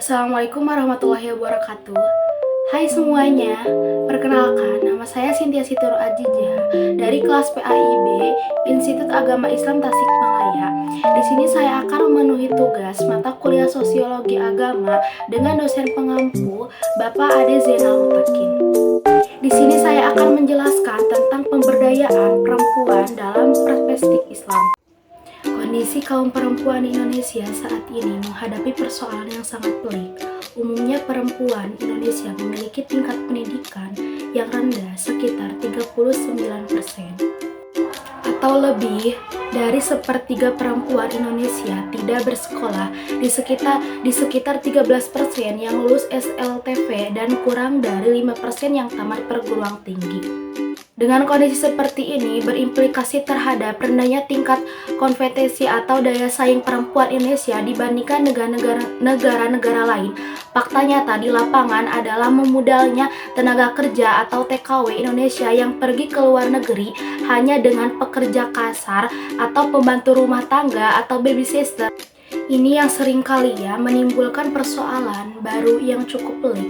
Assalamualaikum warahmatullahi wabarakatuh. Hai semuanya, perkenalkan nama saya Cynthia Situr Adjija dari kelas PAIB Institut Agama Islam Tasikmalaya. Di sini saya akan memenuhi tugas mata kuliah Sosiologi Agama dengan dosen pengampu Bapak Ade Zainal Mutakin. Di sini saya akan menjelaskan tentang pemberdayaan perempuan dalam perspektif Islam. Kondisi kaum perempuan di Indonesia saat ini menghadapi persoalan yang sangat pelik. Umumnya perempuan Indonesia memiliki tingkat pendidikan yang rendah sekitar 39%. Atau lebih dari sepertiga perempuan Indonesia tidak bersekolah, di sekitar 13% yang lulus SLTV dan kurang dari 5% yang tamat perguruan tinggi. Dengan kondisi seperti ini berimplikasi terhadap rendahnya tingkat kompetensi atau daya saing perempuan Indonesia dibandingkan negara-negara lain. Fakta nyata di lapangan adalah memudalnya tenaga kerja atau TKW Indonesia yang pergi ke luar negeri hanya dengan pekerja kasar atau pembantu rumah tangga atau babysitter. Ini yang seringkali menimbulkan persoalan baru yang cukup pelik.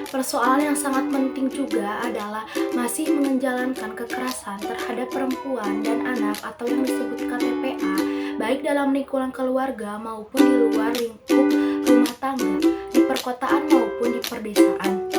Persoalan yang sangat penting juga adalah masih menjalankan kekerasan terhadap perempuan dan anak atau yang disebut KTPA, baik dalam lingkungan keluarga maupun di luar lingkup rumah tangga, di perkotaan maupun di perdesaan.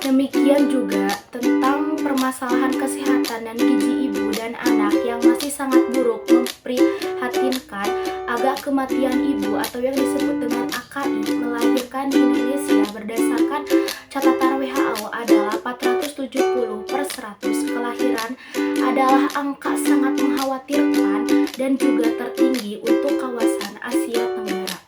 Demikian juga tentang permasalahan kesehatan dan gizi ibu dan anak yang masih sangat buruk, memprihatinkan. Agak kematian ibu atau yang disebut dengan AKI melahirkan di Indonesia berdasarkan catatan WHO adalah 470/100 kelahiran adalah angka sangat mengkhawatirkan dan juga tertinggi untuk kawasan Asia Tenggara.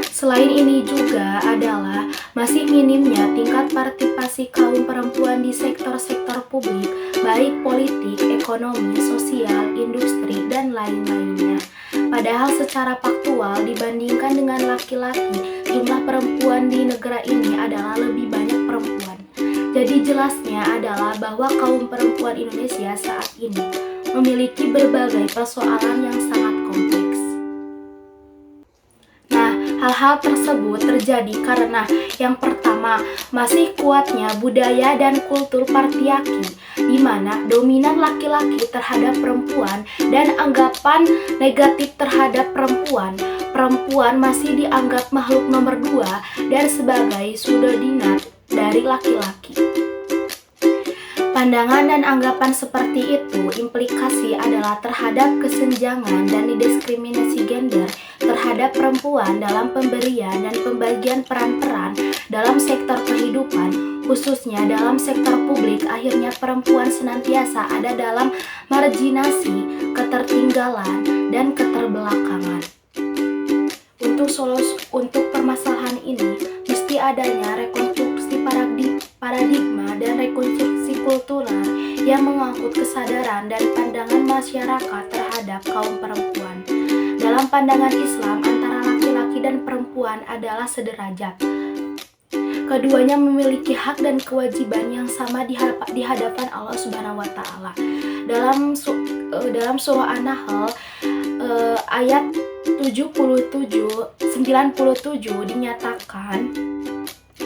Selain ini juga adalah masih minimnya tingkat partisipasi kaum perempuan di sektor-sektor publik, baik politik, ekonomi, sosial, industri, dan lain-lainnya. Padahal secara faktual dibandingkan dengan laki-laki, jumlah perempuan di negara ini adalah lebih banyak perempuan. Jadi jelasnya adalah bahwa kaum perempuan Indonesia saat ini memiliki berbagai persoalan yang sangat kompleks. Hal-hal tersebut terjadi karena yang pertama, masih kuatnya budaya dan kultur patriarki, di mana dominan laki-laki terhadap perempuan dan anggapan negatif terhadap perempuan. Perempuan masih dianggap makhluk nomor 2 dan sebagai subordinat dari laki-laki. Pandangan dan anggapan seperti itu implikasi adalah terhadap kesenjangan dan diskriminasi gender terhadap perempuan dalam pemberian dan pembagian peran-peran dalam sektor kehidupan, khususnya dalam sektor publik. Akhirnya perempuan senantiasa ada dalam marginasi, ketertinggalan, dan keterbelakangan. Untuk permasalahan ini, mesti adanya rekonstruksi paradigma dan rekonstruksi kultural yang mengangkut kesadaran dan pandangan masyarakat terhadap kaum perempuan. Dalam pandangan Islam, antara laki-laki dan perempuan adalah sederajat. Keduanya memiliki hak dan kewajiban yang sama di hadapan Allah Subhanahu wa Ta'ala. Dalam surah An-Nahl ayat 97 dinyatakan,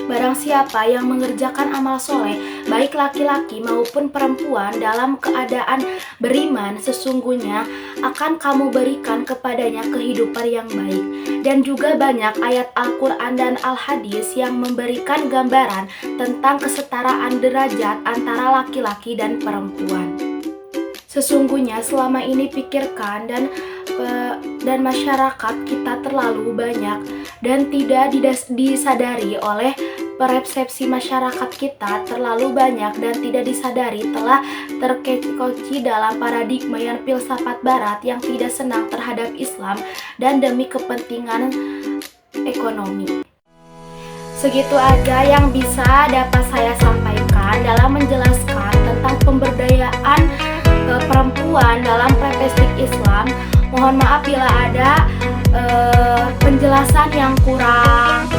barang siapa yang mengerjakan amal soleh, baik laki-laki maupun perempuan dalam keadaan beriman, sesungguhnya akan kamu berikan kepadanya kehidupan yang baik. Dan juga banyak ayat Al-Quran dan Al-Hadis yang memberikan gambaran tentang kesetaraan derajat antara laki-laki dan perempuan. Sesungguhnya selama ini pikirkan dan masyarakat kita terlalu banyak dan tidak disadari oleh persepsi masyarakat kita terlalu banyak dan tidak disadari telah terkecoki dalam paradigma yang filsafat barat yang tidak senang terhadap Islam dan demi kepentingan ekonomi. Segitu aja yang bisa dapat saya sampaikan dalam menjelaskan tentang pemberdayaan perempuan dalam perspektif Islam. Mohon maaf bila ada penjelasan yang kurang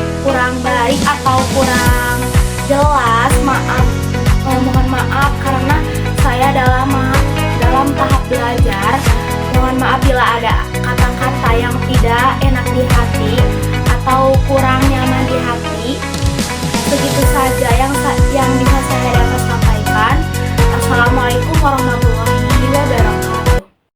baik atau kurang jelas. Mohon maaf karena saya dalam tahap belajar. Mohon maaf bila ada kata-kata yang tidak enak di hati.